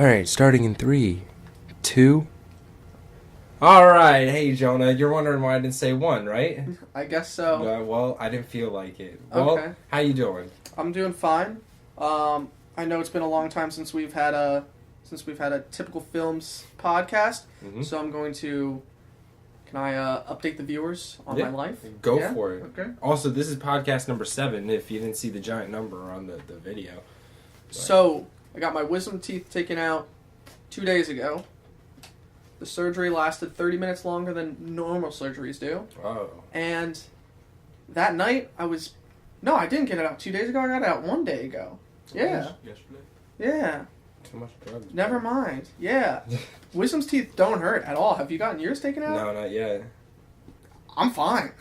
Alright, starting in 3, 2... Alright, hey Jonah, you're wondering why I didn't say 1, right? I guess so. Well, I didn't feel like it. Well, okay. How you doing? I'm doing fine. I know it's been a long time since we've had a Typical Films podcast, so I'm going to... Can I update the viewers on my life? Go for it. Okay. Also, this is podcast number 7, if you didn't see the giant number on the video. But. So, I got my wisdom teeth taken out 2 days ago. The surgery lasted 30 minutes longer than normal surgeries do. Oh. And that night, No, I didn't get it out 2 days ago. I got it out 1 day ago. Yeah. Yesterday? Yeah. Too much drugs. Never mind. Yeah. Wisdom's teeth don't hurt at all. Have you gotten yours taken out? No, not yet. I'm fine.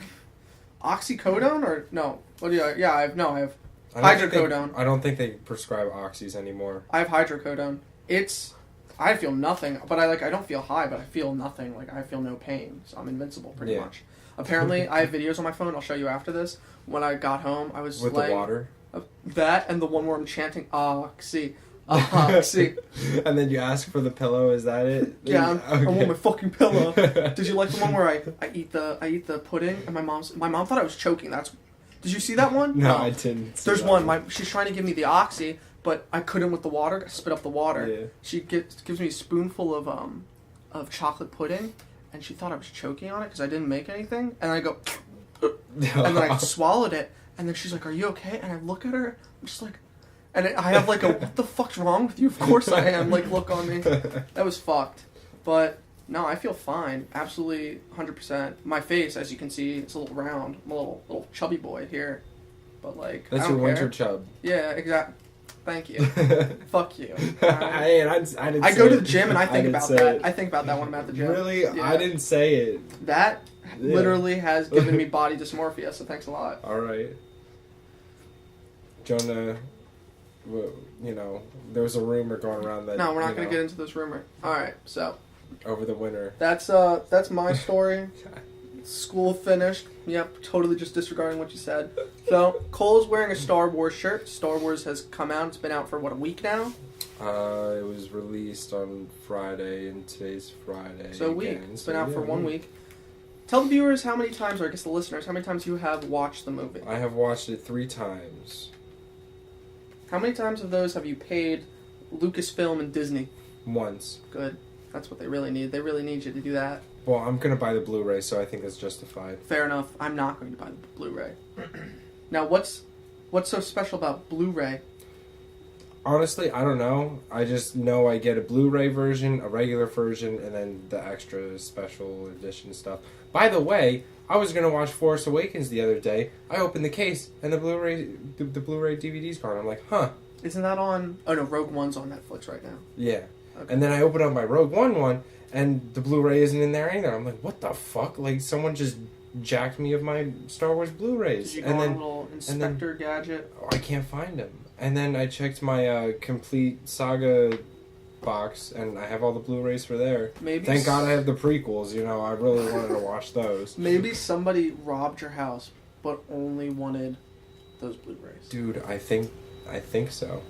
Oxycodone or no? What do you? Yeah, I have hydrocodone. I don't think they prescribe oxys anymore. I have hydrocodone. I feel nothing, but I don't feel high, but I feel nothing. Like I feel no pain, so I'm invincible pretty much. Apparently, I have videos on my phone. I'll show you after this. When I got home, I was with the water. That and the one where I'm chanting oxy. Oxy. And then you ask for the pillow. Is that it? Yeah, I want my fucking pillow. Did you like the one where I eat the pudding and my mom thought I was choking. Did you see that one? No, I didn't. There's one. She's trying to give me the oxy, but I couldn't with the water. I spit up the water. Yeah. She gives me a spoonful of chocolate pudding, and she thought I was choking on it because I didn't make anything. And I go, and then I swallowed it. And then she's like, "Are you okay?" And I look at her. I'm just like. And I have like what the fuck's wrong with you? Of course I am. Like, look on me. That was fucked. But, no, I feel fine. Absolutely 100%. My face, as you can see, is a little round. I'm a little chubby boy here. But, like, that's I don't your winter care. chub. Yeah, exactly. Thank you. Fuck you. I didn't I go to the gym and I think about that. I think about that when I'm at the gym. Really? Yeah. I didn't say it. That literally has given me body dysmorphia, so thanks a lot. All right. Jonah... You know, there was a rumor going around that... No, we're not going to get into this rumor. Alright, so... Over the winter. That's my story. School finished. Yep, totally just disregarding what you said. So, Cole's wearing a Star Wars shirt. Star Wars has come out. It's been out for, a week now? It was released on Friday, and today's Friday. So a week. It's been out for 1 week. Tell the viewers how many times, or I guess the listeners, how many times you have watched the movie. I have watched it 3 times. How many times of those have you paid Lucasfilm and Disney? Once. Good. That's what they really need. They really need you to do that. Well, I'm going to buy the Blu-ray, so I think that's justified. Fair enough. I'm not going to buy the Blu-ray. Now, what's so special about Blu-ray? Honestly, I don't know. I just know I get a Blu-ray version, a regular version, and then the extra special edition stuff. By the way, I was going to watch Force Awakens the other day. I opened the case, and the Blu-ray DVD's gone. I'm like, huh. Isn't that on... Oh, no, Rogue One's on Netflix right now. Yeah. Okay. And then I open up my Rogue one, and the Blu-ray isn't in there either. I'm like, what the fuck? Like, someone just jacked me of my Star Wars Blu-rays. Did you go on a little Inspector Gadget? I can't find them. And then I checked my complete saga box, and I have all the Blu-rays for there. Thank God I have the prequels. You know, I really wanted to watch those. Maybe somebody robbed your house, but only wanted those Blu-rays. Dude, I think so.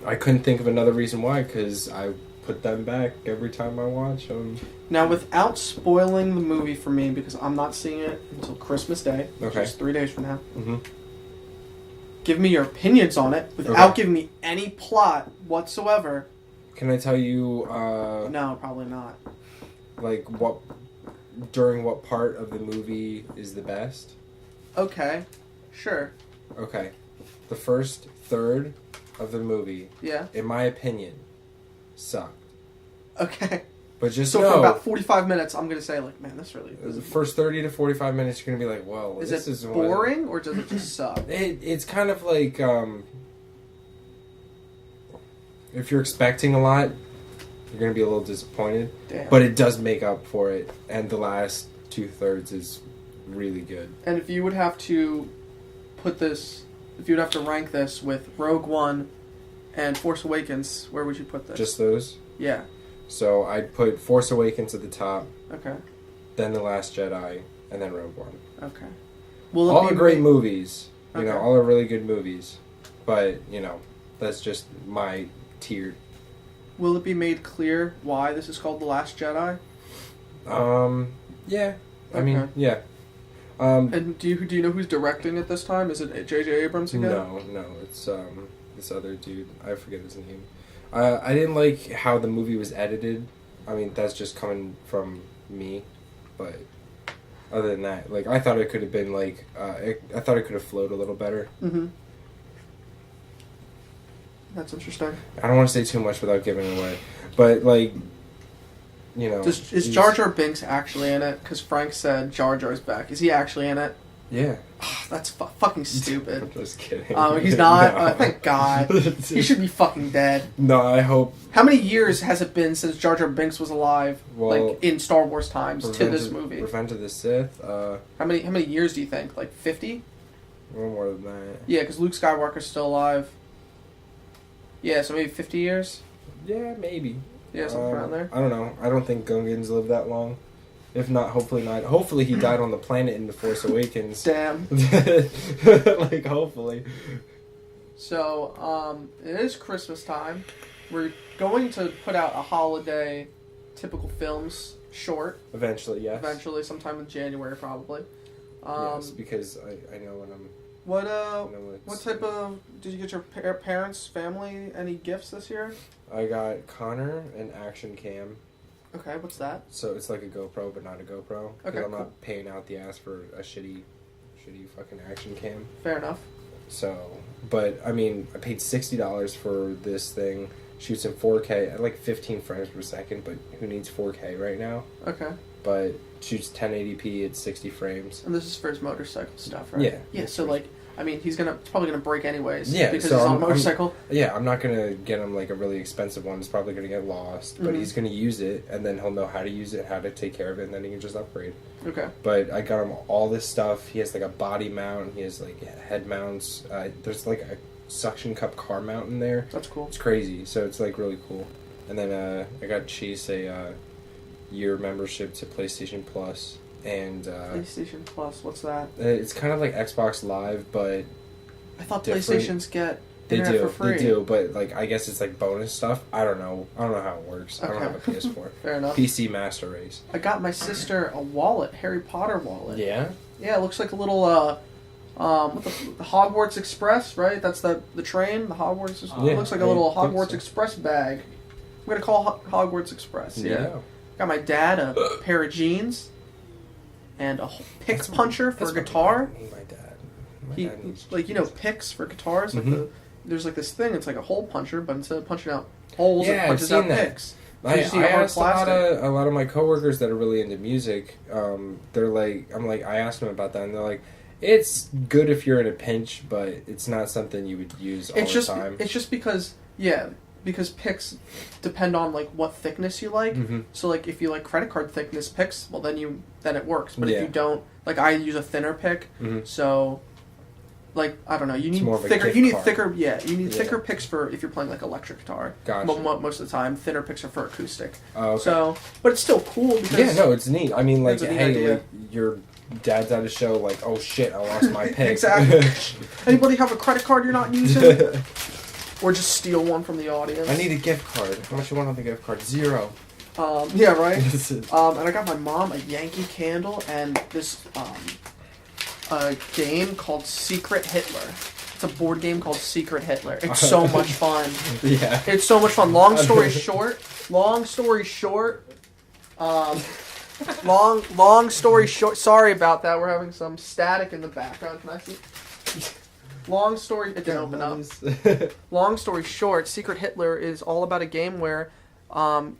I couldn't think of another reason why, because I put them back every time I watch them. Now, without spoiling the movie for me, because I'm not seeing it until Christmas Day, which is 3 days from now. Mm-hmm. Give me your opinions on it without giving me any plot whatsoever. Can I tell you... No, probably not. Like, during what part of the movie is the best? Okay. Sure. Okay. The first third of the movie, in my opinion, sucked. Okay. But just so for about 45 minutes, I'm going to say, like, man, this really... The first 30 to 45 minutes, you're going to be like, well, is it boring, or does it just suck? It's kind of like, if you're expecting a lot, you're going to be a little disappointed. Damn. But it does make up for it, and the last 2/3 is really good. And if you would have to rank this with Rogue One and Force Awakens, where would you put this? Just those? Yeah. So I'd put Force Awakens at the top. Okay. Then The Last Jedi, and then Rogue One. Okay. All are great movies. You know, all are really good movies. But, you know, that's just my tiered Will it be made clear why this is called The Last Jedi? Yeah. I Okay. mean, yeah. And do you know who's directing it this time? Is it J.J. Abrams again? No, it's this other dude. I forget his name. I didn't like how the movie was edited. I mean, that's just coming from me, but other than that, like I thought it could have been like I thought it could have flowed a little better. Mm-hmm. That's interesting. I don't want to say too much without giving it away, but like, you know, Is Jar Jar Binks actually in it? Because Frank said Jar Jar's back. Is he actually in it? Yeah. That's fucking stupid. I'm just kidding. He's not? No. Thank God. He should be fucking dead. No, I hope. How many years has it been since Jar Jar Binks was alive, Well, like in Star Wars times, to this movie? Revenge of the Sith. How many years do you think? Like 50? A little more than that. Yeah, because Luke Skywalker's still alive. Yeah, so maybe 50 years? Yeah, maybe. Yeah, something around there. I don't know. I don't think Gungans live that long. If not, hopefully not. Hopefully he died on the planet in The Force Awakens. Damn. Like, hopefully. So, it is Christmas time. We're going to put out a holiday typical films short. Eventually, yes. Eventually, sometime in January, probably. Yes, because I know when I'm... What type of... Did you get your parents, family, any gifts this year? I got Connor an action cam. Okay, what's that? So it's like a GoPro, but not a GoPro. Okay, I'm cool. not paying out the ass for a shitty fucking action cam. Fair enough. So, but I mean, I paid $60 for this thing. Shoots in 4K at like 15 frames per second, but who needs 4K right now? Okay. But shoots 1080p at 60 frames. And this is for his motorcycle stuff, right? Yeah. Yeah, so like, I mean, it's probably gonna break anyways. Yeah, because so he's on a motorcycle. I'm not gonna get him like a really expensive one. It's probably gonna get lost, but he's gonna use it, and then he'll know how to use it, how to take care of it, and then he can just upgrade. Okay. But I got him all this stuff. He has like a body mount. He has like head mounts. There's like a suction cup car mount in there. That's cool. It's crazy. So it's like really cool. And then I got Chase a year membership to PlayStation Plus. And PlayStation Plus, what's that? it's kind of like Xbox Live, but I thought different. PlayStations get They internet do, for free. they do, but like I guess it's like bonus stuff. I don't know how it works. I don't Okay. have a PS4. Fair enough. PC Master Race. I got my sister a wallet, Harry Potter wallet. Yeah. Yeah, it looks like a little what the Hogwarts Express, right? That's the train. The Hogwarts. Yeah, It looks like a I little think Hogwarts so. Express bag. I'm gonna call Hogwarts Express. Yeah. Got my dad a pair of jeans and a picks puncher for a guitar. I need my dad. My He, dad needs like, you know, picks for guitars. Like Mhm. there's like this thing. It's like a hole puncher, but instead of punching out holes, Yeah, it I've punches seen out that. picks. I You just need hard asked plastic. a lot of my coworkers that are really into music. They're like, I asked them about that, and they're like, it's good if you're in a pinch, but it's not something you would use all the time. It's just because picks depend on like what thickness you like. Mhm. So like if you like credit card thickness picks, well then it works. But Yeah. if you don't, like I use a thinner pick, Mhm. so like I don't know, you need more of a thicker. gift You need card. thicker. Yeah, you need Yeah. thicker picks for if you're playing like electric guitar. Gotcha. Most of the time, thinner picks are for acoustic. Oh, okay. So, but it's still cool because Yeah, no, it's neat. I mean, like, It's a neat hey, idea. like, your dad's at a show, like, oh shit, I lost my pick. Exactly. Anybody have a credit card you're not using? Or just steal one from the audience. I need a gift card. How much you want on the gift card? 0. Yeah, right. And I got my mom a Yankee Candle and this a game called Secret Hitler. It's a board game called Secret Hitler. It's so much fun. Yeah. It's so much fun. Long story short. Long story short. Sorry about that. We're having some static in the background. Can I see? Long story. It didn't open up. Long story short, Secret Hitler is all about a game where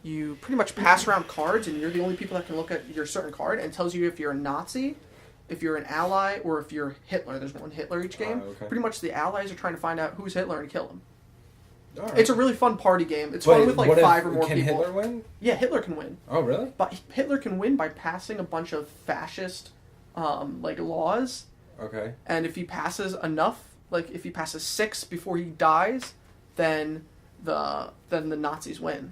you pretty much pass around cards, and you're the only people that can look at your certain card, and tells you if you're a Nazi, if you're an ally, or if you're Hitler. There's one Hitler each game. Okay. Pretty much the allies are trying to find out who's Hitler and kill him. All right. It's a really fun party game. It's fun with like 5 or more can people. Hitler win? Yeah, Hitler can win. Oh, really? But Hitler can win by passing a bunch of fascist like laws, Okay. and if he passes enough, like if he passes 6 before he dies, then the Nazis win.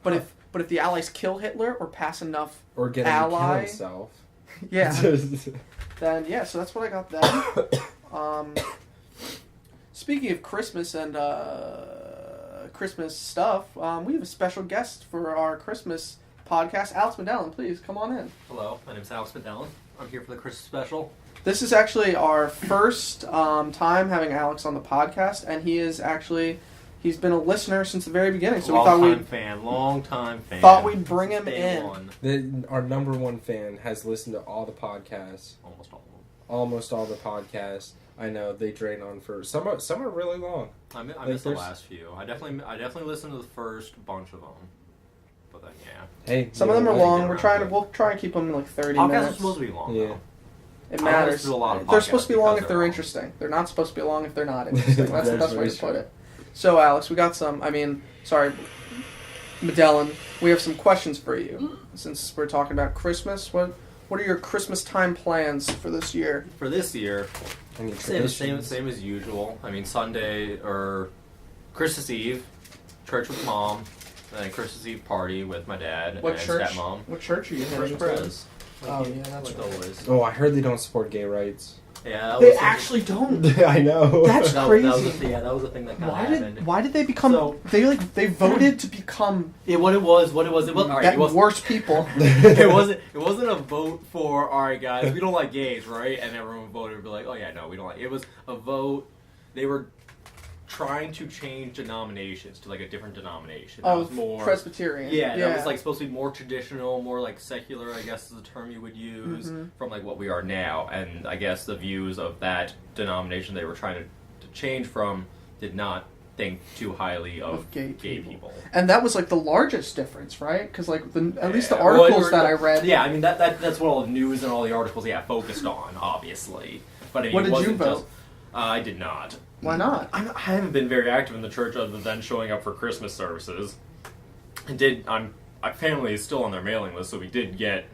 But if the Allies kill Hitler or pass enough Or get him to kill ally, himself. yeah, then yeah. So that's what I got then. Speaking of Christmas and Christmas stuff, we have a special guest for our Christmas podcast. Alex Medellin, please come on in. Hello, my name is Alex Medellin. I'm here for the Christmas special. This is actually our first time having Alex on the podcast, and he's been a listener since the very beginning. So long time fan. Thought we'd bring him in. Our number one fan has listened to all the podcasts. Almost all the podcasts. I know they drain on for some are really long. I missed the last few. I definitely listened to the first bunch of them. But then Hey, some of them are long. We'll try and keep them in like 30 minutes. Podcasts are supposed to be long. Yeah. It matters. They're supposed to be long if they're interesting. They're not supposed to be long if they're not interesting. That's the best way to put it. So Alex, we got Medellin, we have some questions for you. Since we're talking about Christmas, what are your Christmas time plans for this year? For this year, same as usual. I mean, Sunday or Christmas Eve, church with Mom, then Christmas Eve party with my dad and stepmom. What church are you heading to? That's always. Oh, I heard they don't support gay rights. Yeah, they actually don't. I know. That's crazy. That was the thing that kind of happened. Why did they become? They voted to become. What it was. Worse people. It wasn't a vote for, all right, guys, we don't like gays, right? And everyone voted to be like, oh yeah, no, we don't like. It was a vote. They were trying to change denominations to like a different denomination. That was more Presbyterian. Yeah, that was like supposed to be more traditional, more like secular, I guess is the term you would use, from like what we are now. And I guess the views of that denomination they were trying to change from did not think too highly of gay people. And that was like the largest difference, right? Because like at least the articles that I read. Yeah, I mean that's what all the news and all the articles focused on, obviously. But I mean, what did you vote? I did not. Why not? I haven't been very active in the church other than showing up for Christmas services. My family is still on their mailing list, so we did get,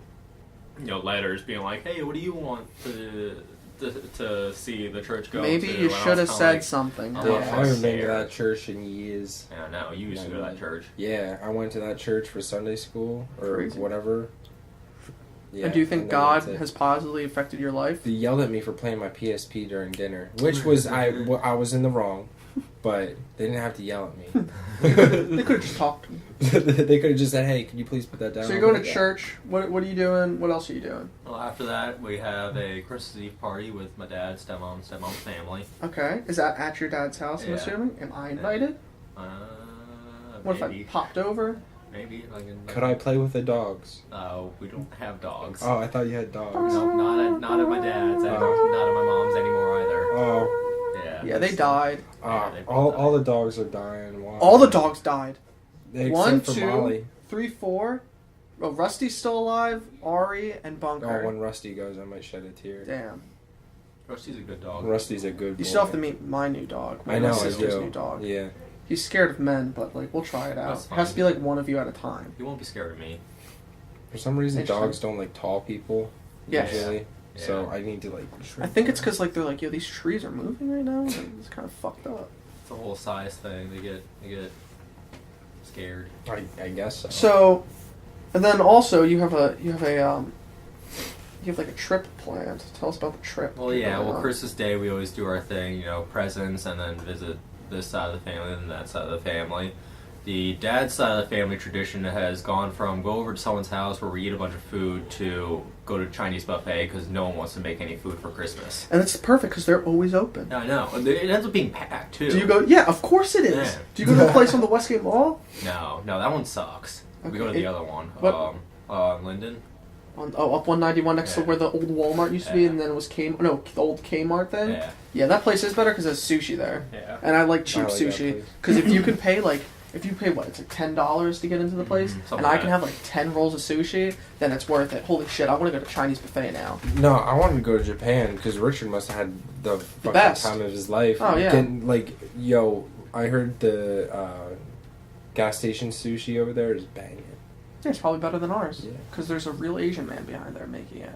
letters being like, "Hey, what do you want to see the church go?" Maybe you should have said something. I haven't been to that church in years. Yeah, no, you used to go to that church. Yeah, I went to that church for Sunday school or whatever. Yeah, and do you think God has positively affected your life? They yelled at me for playing my PSP during dinner, which was I was in the wrong, but they didn't have to yell at me. They could have just talked to me. They could have just said, "Hey, can you please put that down?" So you're going to church. What are you doing? What else are you doing? Well, after that, we have a Christmas Eve party with my dad, stepmom's family. Okay. Is that at your dad's house, I'm assuming? Am I invited? What if I popped over? Maybe. Could I play with the dogs? We don't have dogs. Oh, I thought you had dogs. No, not at my dad's. Not at my mom's anymore either. Oh. Yeah, they died. All the dogs are dying. Wow. All the dogs died. Except 1, for 2, Molly. 3, 4. Oh, Rusty's still alive. Ari and Bunker. Oh, when Rusty goes, I might shed a tear. Damn. Rusty's a good dog. Rusty's a good boy. You still have to meet my new dog. I know, sister's I do. new dog. Yeah. He's scared of men, but we'll try it out. It has to be one of you at a time. He won't be scared of me. For some reason, dogs don't like tall people. Yes. Usually. Yeah. So I need to I think it's because they're like, yo, these trees are moving right now. It's kind of fucked up. It's a whole size thing. They get scared. I guess so. So, and then also you have like a trip planned. Tell us about the trip. Well, yeah. Well, Christmas Day we always do our thing. Presents, and then visit this side of the family and that side of the family. The dad's side of the family tradition has gone from go over to someone's house where we eat a bunch of food to go to Chinese buffet because no one wants to make any food for Christmas. And it's perfect because they're always open. Yeah, I know. It ends up being packed too. Do you go? Yeah, of course it is. Yeah. Do you go to the place on the Westgate Mall? No, that one sucks. Okay. We go to the other one. Linden. Up 191 next to where the old Walmart used to be, and then it was the old Kmart thing. Yeah, that place is better because there's sushi there. Yeah. And I like cheap sushi because if you can pay what, it's like $10 to get into the place, and I can have 10 rolls of sushi, then it's worth it. Holy shit, I want to go to Chinese buffet now. No, I wanted to go to Japan because Richard must have had the fucking best time of his life. Oh yeah. I heard the gas station sushi over there is banging. Yeah, it's probably better than ours. Yeah. Because there's a real Asian man behind there making it.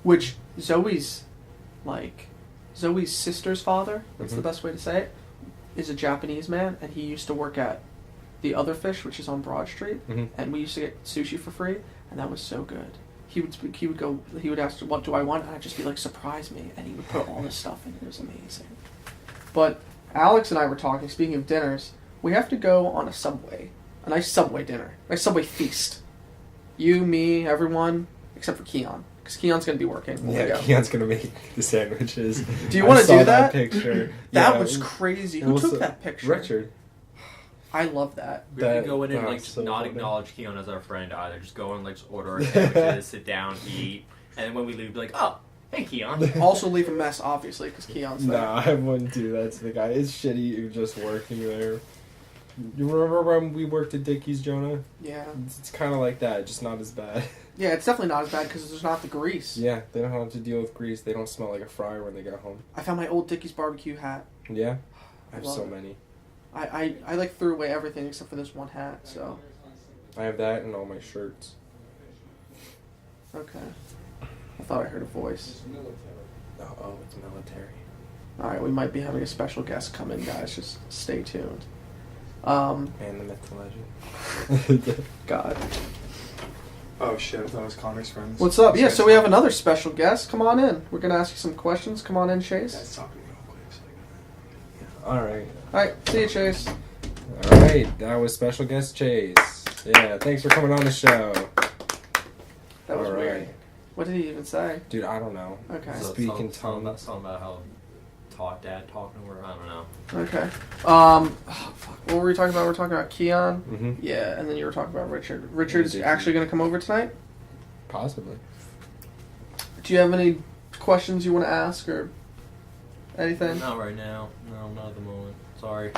Which Zoe's sister's father, that's the best way to say it, is a Japanese man, and he used to work at the Other Fish, which is on Broad Street, and we used to get sushi for free, and that was so good. He would ask, what do I want? And I'd just be like, surprise me, and he would put all this stuff in. It was amazing. But Alex and I were talking, speaking of dinners, We have to go on a nice Subway dinner, a nice Subway feast. You, me, everyone, except for Keon. Because Keon's going to be working. Yeah, Keon's going to make the sandwiches. Do you want to do that picture. That was crazy. Who took that picture? Richard. I love that. We could go in and like so not funny. acknowledge Keon as our friend either. Just go and like just order our sandwiches, sit down, eat, and then when we leave, be like, oh, hey Keon. Also leave a mess, obviously, because Keon's there. Nah, I wouldn't do that to the guy. It's shitty just working there. You remember when we worked at Dickie's, Jonah? Yeah. It's kind of like that, just not as bad. Yeah, it's definitely not as bad because there's not the grease. Yeah, they don't have to deal with grease. They don't smell like a fryer when they get home. I found my old Dickie's barbecue hat. Yeah? I have Love so it. many. I like threw away everything except for this one hat, so. I have that and all my shirts. Okay. I thought I heard a voice. Oh, it's military. Alright, we might be having a special guest come in, guys. Just stay tuned. And the myth, the legend. God. Oh shit, I thought it was Connor's friends. What's up? Yeah, so we have another special guest. Come on in. We're going to ask you some questions. Come on in, Chase. That's talking to me real quick. So Alright. Alright, see you, Chase. Alright, that was special guest Chase. Yeah, thanks for coming on the show. That was All right. weird. What did he even say? Dude, I don't know. Okay. So Speaking something tongue. about how dad talking to her. I don't know. Okay. Fuck. What were we talking about? We're talking about Keon. Mm-hmm. Yeah, and then you were talking about Richard. Richard's actually going to come over tonight? Possibly. Do you have any questions you want to ask or anything? Not right now. No, not at the moment. Sorry.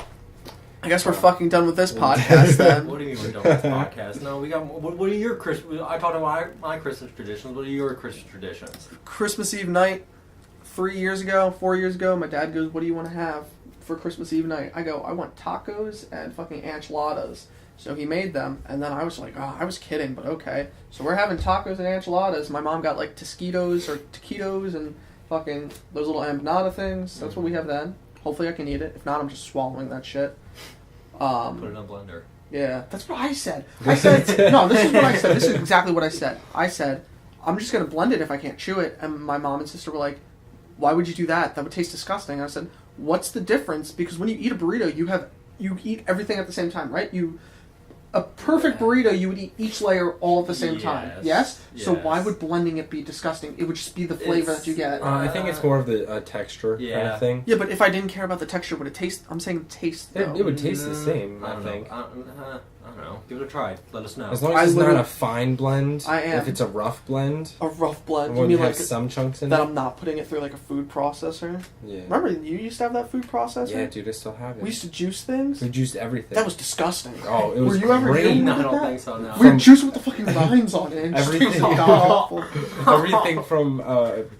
I guess we're fucking done with this podcast then. What do you mean we're done with this podcast? No, we got. What are your Christmas? I talked about my Christmas traditions. What are your Christmas traditions? Christmas Eve night, 4 years ago, my dad goes, "What do you want to have for Christmas Eve night?" I go, "I want tacos and fucking enchiladas." So he made them, and then I was like, "Oh, I was kidding, but okay." So we're having tacos and enchiladas. My mom got like taquitos and fucking those little empanada things. That's what we have then. Hopefully I can eat it. If not, I'm just swallowing that shit. Put it in a blender. Yeah, that's what I said. I said, no, this is what I said. This is exactly what I said. I said, I'm just going to blend it if I can't chew it. And my mom and sister were like, why would you do that? That would taste disgusting. And I said, what's the difference? Because when you eat a burrito, you eat everything at the same time, right? A perfect burrito, you would eat each layer all at the same time. Yes? So why would blending it be disgusting? It would just be the flavor that you get. I think it's more of the texture kind of thing. Yeah, but if I didn't care about the texture, would it taste? I'm saying taste, though. It would taste the same, I think. I don't know. Give it a try. Let us know. As long as it's not a fine blend. I am. If it's a rough blend. A rough blend. When You you mean have like some chunks in that it. I'm not putting it through like a food processor? Yeah. Remember, you used to have that food processor? Yeah, dude, I still have it. We used to juice things? We juiced everything. That was disgusting. Oh, it was Were you ever great. doing No, I that? don't think so. No. We had juice with the fucking lines on it. And Everything. just awful. Everything from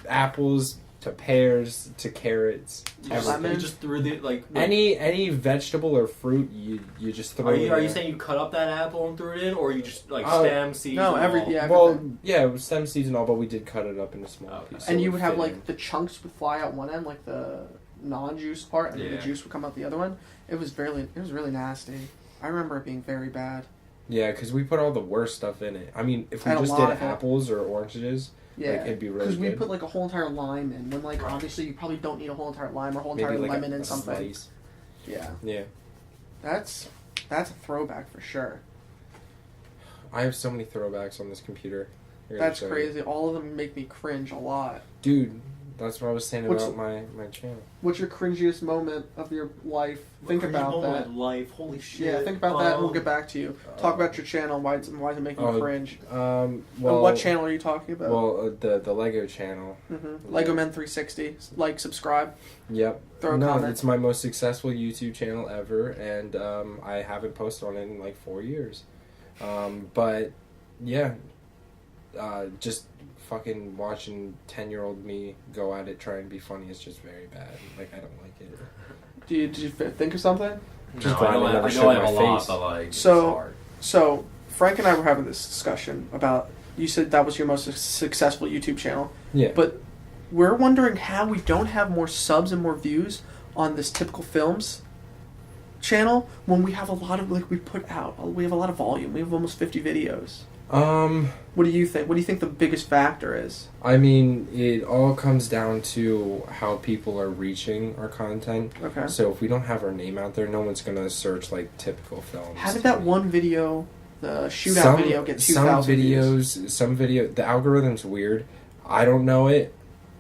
apples to pears to carrots. You just, Lemon? you just threw the like. Any vegetable or fruit, you just throw. Are in you there. saying you cut up that apple and threw it in, or you just like Oh, stem seeds? no, and all? yeah. Well, everything. yeah, it was stem seeds and all, but we did cut it up into small Okay. pieces. And so you it would have fit like in. the chunks would fly out one end, like the non-juice part, and then the Yeah. juice would come out the other one. It was really nasty. I remember it being very bad. Yeah, because we put all the worst stuff in it. I mean, if we And a just lot did of it. apples or oranges, Yeah, like, it'd be really because we good. put like a whole entire lime in. When like obviously you probably don't need a whole entire lime or a whole maybe entire like lemon a in something. slice. Yeah, Yeah. that's a throwback for sure. I have so many throwbacks on this computer. I gotta That's show you. crazy. All of them make me cringe a lot. Dude, that's what I was saying What's- about my channel. What's your cringiest moment of your life? Think about that. Life, holy shit. Yeah, think about that and we'll get back to you. Talk about your channel and why it making you cringe. Well, And what channel are you talking about? Well, the Lego channel. Lego Men 360. Like, subscribe. Yep. Throw a No, comment. it's my most successful YouTube channel ever, and I haven't posted on it in like 4 years. But yeah, just fucking watching 10-year-old me go at it trying to be funny is just very bad. Like, I don't like it. Did you think of something? Just I grinding know every I shit in have my a lot, face. but like, So- it's hard. So, Frank and I were having this discussion about, you said that was your most successful YouTube channel, Yeah. but we're wondering how we don't have more subs and more views on this Typical Films channel when we have a lot of, like, we have a lot of volume. We have almost 50 videos. What do you think? What do you think the biggest factor is? I mean, it all comes down to how people are reaching our content. Okay. So if we don't have our name out there, no one's gonna search like typical films. How did that one video, the shootout video, get 2,000 views? Some video, the algorithm's weird. I don't know it.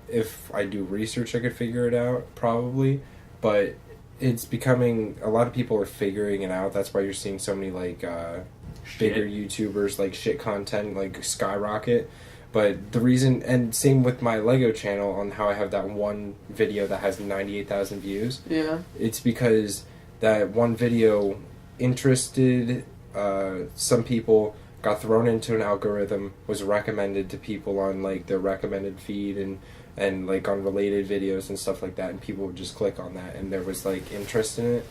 If I do research, I could figure it out, probably. But it's becoming, a lot of people are figuring it out. That's why you're seeing so many, like, bigger YouTubers, like, shit content, like, skyrocket. But the reason, and same with my Lego channel, on how I have that one video that has 98,000 views. Yeah. It's because that one video interested some people, got thrown into an algorithm, was recommended to people on, like, their recommended feed, and like on related videos and stuff like that, and people would just click on that, and there was like interest in it.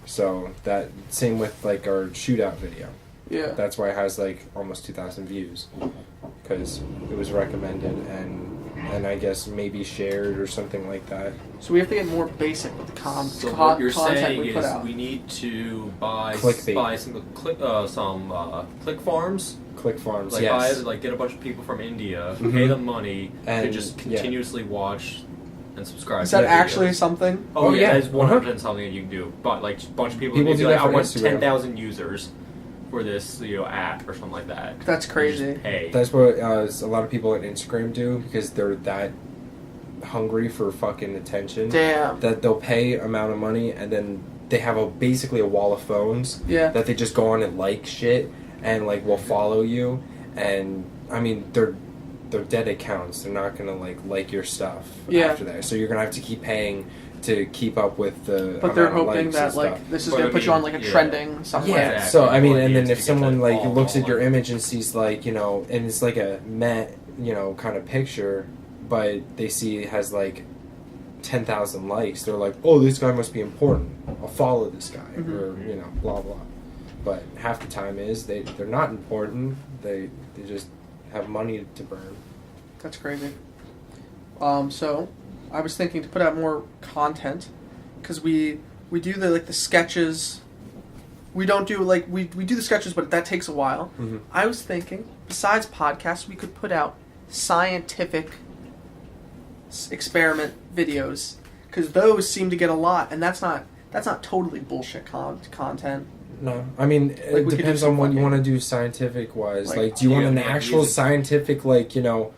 So that same with like our shootout video. Yeah. That's why it has like almost 2,000 views, because it was recommended and I guess maybe shared or something like that. So we have to get more basic with the So what you're content saying we put is out. we need to buy Clickbait. some click farms. Click farms, Like yes. get a bunch of people from India, Mhm. pay them money And, to just continuously watch and subscribe. Is to that their actually videos. something? Oh yeah, yeah. it's 100% something that you can do. But like a bunch of people People would be do like, that I for want Instagram. 10,000 users for this app or something like that. That's crazy. You just pay. That's what a lot of people on Instagram do, because they're that hungry for fucking attention. Damn. That they'll pay amount of money, and then they have basically a wall of phones Yeah. that they just go on and like shit, and like will follow you. And I mean, they're dead accounts. They're not gonna like your stuff Yeah. after that. So you're gonna have to keep paying to keep up with the. But they're amount of hoping likes that and like stuff. this is But gonna I put you on mean, like a yeah. trending somewhere. Yeah. Exactly. So I mean, Well, and it then is if to get someone that like all looks at your online. image and sees like, you know, and it's like a kind of picture, but they see it has like 10,000 likes, they're like, oh, this guy must be important. I'll follow this guy, Mhm. or you know, blah blah. But half the time is they're not important. They just have money to burn. That's crazy. So I was thinking to put out more content, because we do the sketches. We don't do we do the sketches, but that takes a while. Mm-hmm. I was thinking, besides podcasts, we could put out scientific experiment videos, because those seem to get a lot, and that's not totally bullshit content. No, I mean, it we could depends do on what some you want to do scientific wise. Like, Like, do you want yeah, an like actual music. scientific, like, you know,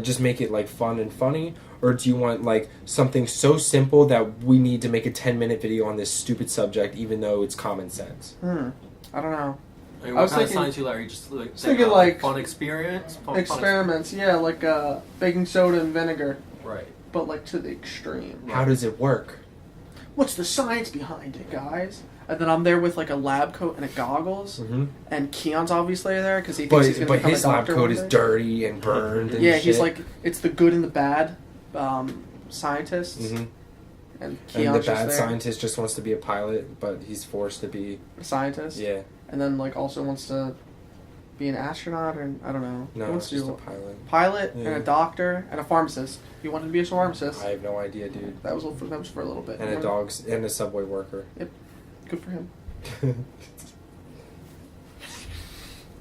just make it like fun and funny, or do you want like something so simple that we need to make a 10-minute video on this stupid subject, even though it's common sense? I don't know. I mean, I what was kind of thinking- science you like? Are you just like thinking, like, fun experience? Fun Experiments, yeah, like baking soda and vinegar, right. but like to the extreme. How does it work? What's the science behind it, guys? And then I'm there with like a lab coat and a goggles, Mm-hmm. and Keon's obviously there because he thinks he's But gonna become his a lab doctor coat one is day. dirty and burned. And Yeah, shit. he's like, it's the good and the bad scientists, Mhm. and And Keon's the bad just there, scientist just wants to be a pilot, but he's forced to be. a scientist, Yeah, and then like also wants to be an astronaut, or I don't know. He no, wants it's to just do a pilot. pilot Yeah. and a doctor and a pharmacist. He wanted to be a pharmacist. I have no idea, dude. That was for a little bit. And a dog's and a subway worker. Good for him.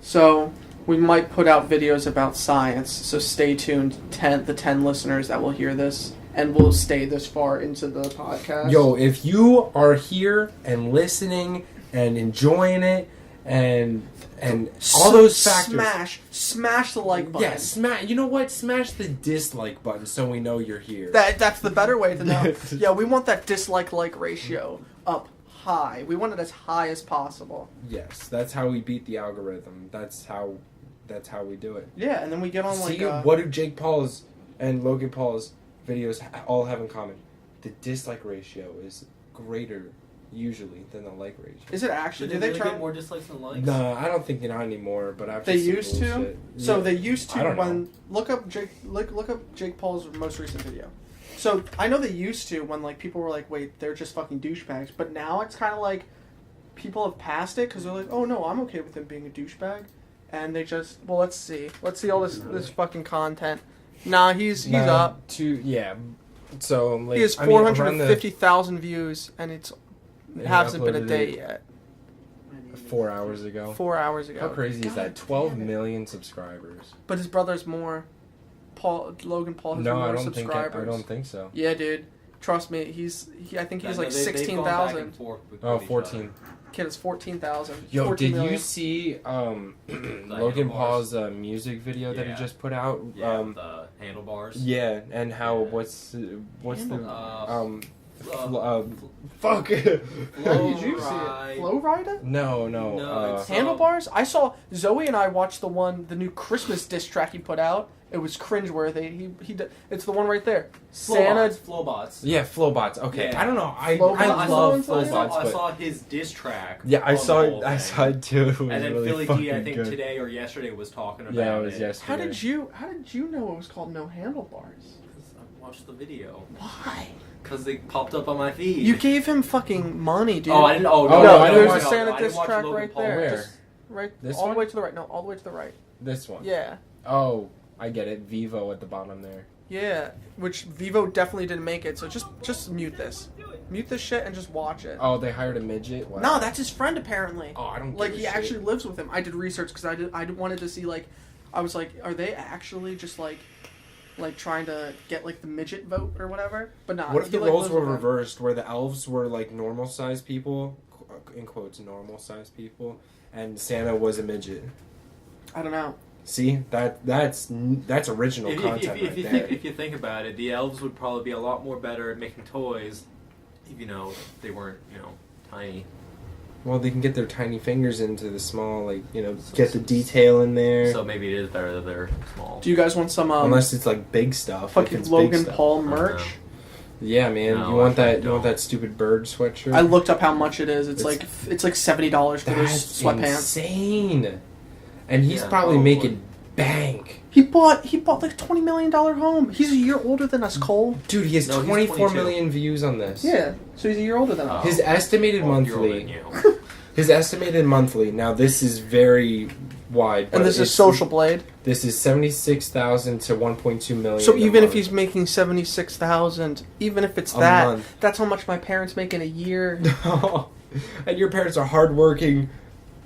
So we might put out videos about science. So stay tuned. The 10 listeners that will hear this and will stay this far into the podcast. Yo, if you are here and listening and enjoying it and all those factors, smash the like button. yeah, smash. You know what? Smash the dislike button so we know you're here. That's the better way to know. Yeah, we want that dislike ratio up high. We want it as high as possible. Yes, that's how we beat the algorithm. That's how we do it. Yeah, and then we get on See, like what do Jake Paul's and Logan Paul's videos all have in common? The dislike ratio is greater usually than the like ratio. is it actually? Did Do they they really try? get more dislikes than likes? No, I don't think not anymore. But after They some used to. bullshit- So Yeah. they used I to don't when know. look up Jake Paul's most recent video. So I know they used to when like people were like, wait, they're just fucking douchebags. But now it's kind of like people have passed it because they're like, oh no, I'm okay with him being a douchebag, and they just let's see all this fucking content. Nah, he's Nah, up. So like, He has I mean, around 450,000 views, and it hasn't been a uploaded day it. yet. 4 hours ago. 4 hours ago. How crazy is that? God 12 damn it. million subscribers. But his brother's more. Logan Paul has No, more I don't subscribers. I don't think so. Yeah, dude. Trust me, I think he's like 16,000. Oh, 14. Kid is 14,000. Yo, 14 did million. you see Logan Paul's music video that he just put out? Yeah, the handlebars. Yeah, and how Yeah. what's the fuck? How did you see Ride. it? Flow Rider? No. No, Handlebars? I saw Zoe and I watched the new Christmas diss track he put out. It was cringeworthy. It's the one right there. Santa. Flowbots. Yeah, Flowbots. Okay, Yeah. I don't know. I Flowbots. love I Flowbots, I but saw his diss track. yeah, I on saw the it. whole I thing. saw it too. It was And then really Philly fucking D, I think good. today or yesterday was talking about Yeah, it was yesterday. How did you know it was called No Handlebars? I watched the video. Why? Because they popped up on my feed. You gave him fucking money, dude. Oh, I didn't. Oh, Oh, no, I there's watch- a Santa I didn't diss watch track Logan right Paul. there. Where? Just right. This all one? the way to the right. No, all the way to the right. This one. Yeah. Oh, I get it. Vivo at the bottom there. Yeah. Which Vivo definitely didn't make it. So just mute this. Mute this shit and just watch it. Oh, they hired a midget. Wow. No, that's his friend apparently. Oh, I don't. Like give a he shit. actually lives with him. I did research because I wanted to see I was like, are they actually just like trying to get like the midget vote or whatever? But nah. What if he, the like, roles lives were with them. reversed, where the elves were like normal sized people, in quotes, normal sized people, and Santa was a midget? I don't know. See, that's original content right there. If you think about it, the elves would probably be a lot more better at making toys, if they weren't tiny. Well, they can get their tiny fingers into the small, get the detail in there. So maybe it is better that they're small. Do you guys want some Unless it's like big stuff. If fucking it's big Logan stuff. Paul I don't merch? know. Yeah, man. No, you want I that? You want don't. that stupid bird sweatshirt? I looked up how much it is. It's It's- like $70 for those That's sweatpants. insane. And he's Yeah, probably probably. making bank. He bought like $20 million home. He's a year older than us, Cole. Dude, he has No, he's 24 22. million views on this. Yeah, so he's a year older than us. His estimated Well, you're older than monthly. you. His estimated monthly. Now this is very wide. But And this is it's- Social Blade. This is 76,000 to 1.2 million. So a even if month. he's making 76,000, even if it's A that, month. that's how much my parents make in a year. And your parents are hardworking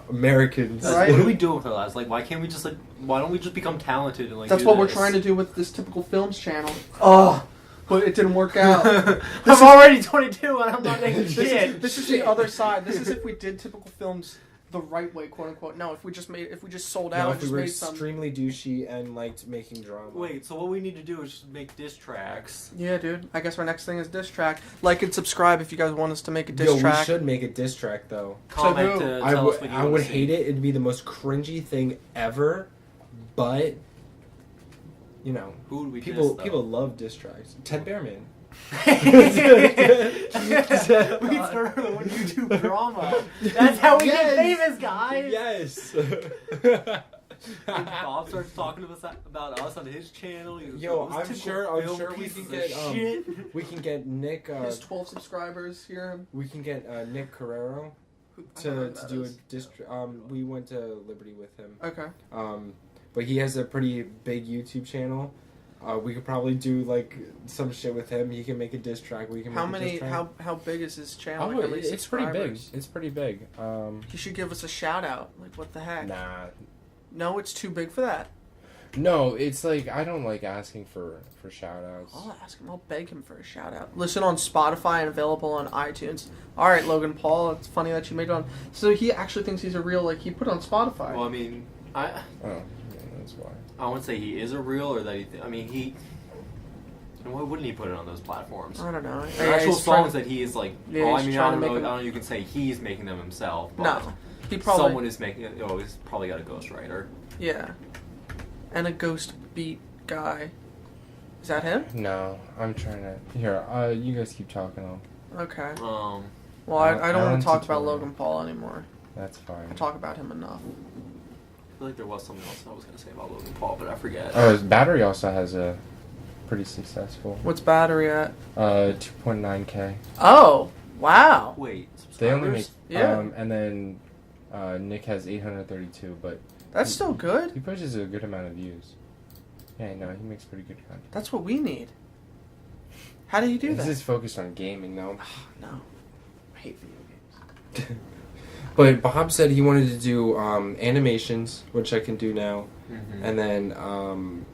Americans. Right. What do we do with our lives? Like, why can't we just why don't we just become talented and That's do what we're this? trying to do with this Typical Films channel. Oh, but it didn't work out. I'm already 22 and I'm not making shit. This is the other side. This is if we did Typical Films the right way, quote unquote. No, if we just sold out No, and if we just were made some. extremely douchey and liked making drama. Wait, so what we need to do is just make diss tracks. Yeah, dude. I guess our next thing is diss track. Like and subscribe if you guys want us to make a diss Yo, track. we should make a diss track though. Comment who? to I tell us what you would want to hate see. it. It'd be the most cringy thing ever, but Who would we people diss, though? people love diss tracks. Ted Bearman. We started on YouTube drama. That's how we get famous, guys. Yes. When Bob starts talking to us about us on his channel. He goes, Yo, "Those I'm typical sure film we pieces can of get shit." we can get Nick His 12 subscribers here. we can get Nick Carrero I don't know who to that do is. a diss. We went to Liberty with him. Okay. But he has a pretty big YouTube channel. We could probably do like some shit with him. He can make a diss track. We can How make a many? diss track. How big is his channel? Oh, Like, how many it's pretty big. subscribers? It's pretty big. You should give us a shout out. Like what the heck? Nah. No, it's too big for that. No, it's like I don't like asking for shout outs. I'll ask him. I'll beg him for a shout out. Listen on Spotify and available on iTunes. All right, Logan Paul. It's funny that you made it on. So he actually thinks he's a real. Like he put it on Spotify. Well, I mean, Oh, yeah, that's why. I wouldn't say he is a real or that he. He. Why wouldn't he put it on those platforms? I don't know. The Yeah, actual he's trying songs to- that he is like. Yeah, well, I he's mean, I trying don't to know. make I them- don't know. You can say he's making them himself. But No, he probably. someone is making it. Oh, he's probably got a ghostwriter. Yeah, and a ghost beat guy. Is that him? No, I'm trying to. Here, you guys keep talking. Okay. Um. Well, I don't want Alan to talk about Tutorial. Logan Paul anymore. That's fine. I talk about him enough. I feel like there was something else I was gonna say about Logan Paul, but I forget. Oh, his battery also has a pretty successful. What's battery at? 2.9K. Oh, wow. Wait, They only make. Yeah. And then Nick has 832, but That's still good. he pushes a good amount of views. Yeah, no, he makes pretty good content. That's what we need. How do you do This that? is focused on gaming, though. No. I hate video games. But Bob said he wanted to do animations, which I can do now, and then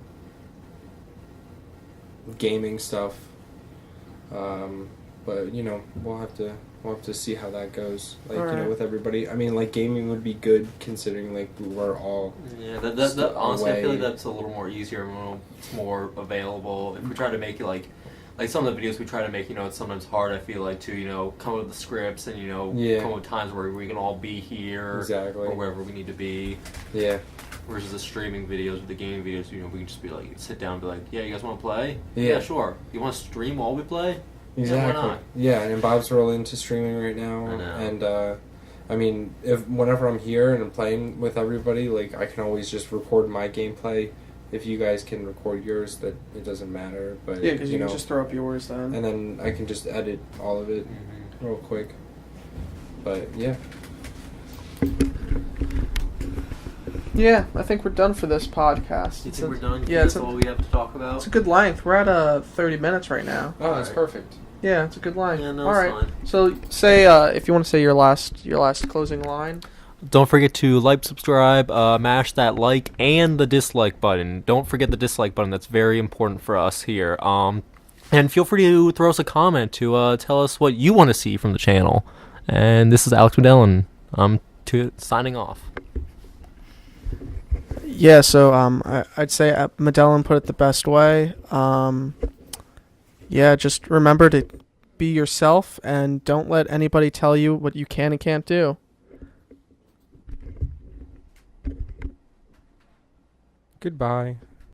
gaming stuff. But you know, we'll have to see how that goes. Like you know, with everybody. I mean, like gaming would be good considering like we're all that honestly, away. I feel like that's a little more easier. It's more available. If we try to make it like some of the videos we try to make, you know, it's sometimes hard. I feel like to come up with the scripts and come up with times where we can all be here or wherever we need to be. Yeah. Versus the streaming videos with the gaming videos, we can just be like, sit down and be like, yeah, you guys want to play? Yeah, sure. You want to stream while we play? Exactly. Yeah, why not? Yeah, and Bob's really into streaming right now. I know. And I mean, whenever I'm here and I'm playing with everybody, like I can always just record my gameplay. If you guys can record yours, that it doesn't matter. But yeah, because you can just throw up yours then. And then I can just edit all of it real quick. But yeah. Yeah, I think we're done for this podcast. You think we're done? Yeah, that's all we have to talk about. It's a good length. We're at 30 minutes right now. Oh, that's perfect. Yeah, it's a good line. Yeah, no, all right. fine. So say if you want to say your last closing line. Don't forget to like, subscribe, mash that like and the dislike button. Don't forget the dislike button. That's very important for us here. And feel free to throw us a comment to tell us what you want to see from the channel. And this is Alex Medellin. Signing off. Yeah, so I'd say Medellin put it the best way. Yeah, just remember to be yourself and don't let anybody tell you what you can and can't do. Goodbye.